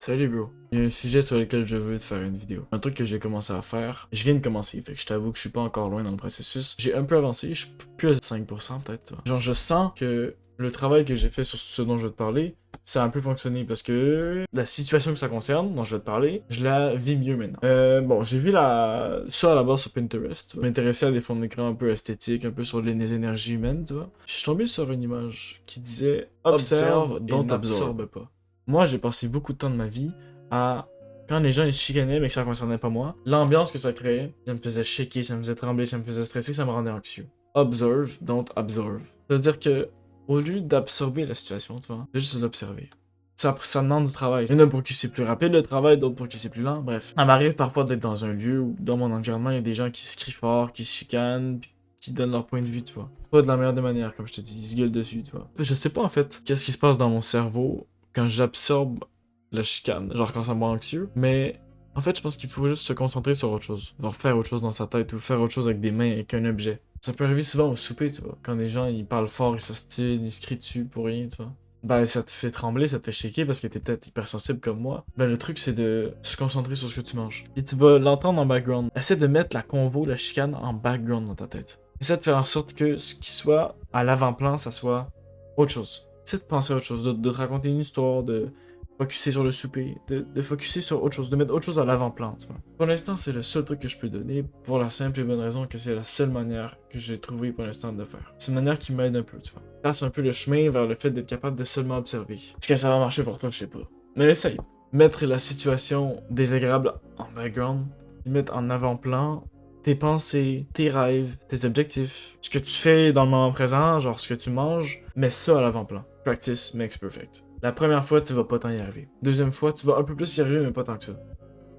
Salut bro, il y a un sujet sur lequel je veux te faire une vidéo. Un truc que j'ai commencé à faire, je viens de commencer, fait que je t'avoue que je suis pas encore loin dans le processus. J'ai un peu avancé, je suis plus à 5% peut-être, tu vois. Genre je sens que le travail que j'ai fait sur ce dont je vais te parler, ça a un peu fonctionné parce que la situation que ça concerne, dont je vais te parler, je la vis mieux maintenant. Bon, j'ai vu ça à la base sur Pinterest, tu vois. Je m'intéressais à des fonds d'écran un peu esthétiques, un peu sur les énergies humaines, tu vois. Je suis tombé sur une image qui disait observe, dont n'absorbe pas. Moi, j'ai passé beaucoup de temps de ma vie à, quand les gens ils se chicanaient mais que ça concernait pas moi, l'ambiance que ça créait, ça me faisait shaker, ça me faisait trembler, ça me faisait stresser, ça me rendait anxieux. Observe, don't absorb. C'est-à-dire que, au lieu d'absorber la situation, tu vois, fais juste l'observer. Ça demande du travail. Il y en a pour qui c'est plus rapide le travail, d'autres pour qui c'est plus lent, bref. Ça m'arrive parfois d'être dans un lieu où, dans mon environnement, il y a des gens qui se crient fort, qui se chicanent, pis qui donnent leur point de vue, tu vois. Pas de la meilleure des manières, comme je te dis, ils se gueulent dessus, tu vois. Je sais pas en fait qu'est-ce qui se passe dans mon cerveau quand j'absorbe la chicane, genre quand ça me rend anxieux, mais en fait, je pense qu'il faut juste se concentrer sur autre chose, genre faire autre chose dans sa tête ou faire autre chose avec des mains et qu'un objet. Ça peut arriver souvent au souper, tu vois, quand les gens ils parlent fort, ils s'ostinent, ils se crient dessus pour rien, tu vois. Ben, ça te fait trembler, ça te fait shaker parce que t'es peut-être hypersensible comme moi. Ben, le truc, c'est de se concentrer sur ce que tu manges. Et tu vas l'entendre en background. Essaie de mettre la convo, la chicane en background dans ta tête. Essaie de faire en sorte que ce qui soit à l'avant-plan, ça soit autre chose. Essaie de penser à autre chose, de te raconter une histoire, de focusser sur le souper, de focusser sur autre chose, de mettre autre chose à l'avant-plan, tu vois. Pour l'instant, c'est le seul truc que je peux donner, pour la simple et bonne raison que c'est la seule manière que j'ai trouvé pour l'instant de le faire. C'est une manière qui m'aide un peu, tu vois. Passe un peu le chemin vers le fait d'être capable de seulement observer. Est-ce que ça va marcher pour toi, je sais pas. Mais essaye. Mettre la situation désagréable en background, mettre en avant-plan tes pensées, tes rêves, tes objectifs, ce que tu fais dans le moment présent, genre ce que tu manges, mets ça à l'avant-plan. Practice makes perfect. La première fois, tu vas pas tant y arriver. Deuxième fois, tu vas un peu plus y arriver, mais pas tant que ça.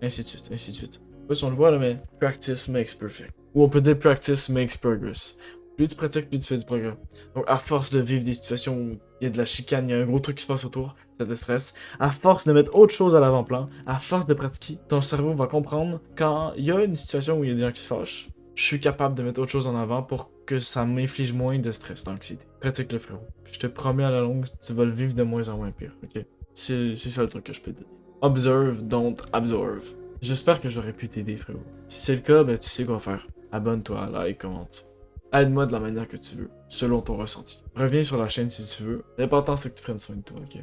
Ainsi de suite, ainsi de suite. Je sais pas si on le voit là, mais practice makes perfect. Ou on peut dire practice makes progress. Plus tu pratiques, plus tu fais du progrès. Donc, à force de vivre des situations où il y a de la chicane, il y a un gros truc qui se passe autour, ça te stresse. À force de mettre autre chose à l'avant-plan, à force de pratiquer, ton cerveau va comprendre quand il y a une situation où il y a des gens qui se fâchent, je suis capable de mettre autre chose en avant pour que ça m'inflige moins de stress, d'anxiété. Pratique le frérot. Je te promets à la longue, tu vas le vivre de moins en moins pire, ok? C'est ça le truc que je peux te dire. Observe, don't absorb. J'espère que j'aurais pu t'aider, frérot. Si c'est le cas, ben tu sais quoi faire. Abonne-toi, like, commente. Aide-moi de la manière que tu veux, selon ton ressenti. Reviens sur la chaîne si tu veux. L'important c'est que tu prennes soin de toi, ok?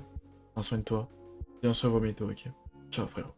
Prends soin de toi. Et on se revoit bientôt, ok? Ciao, frérot.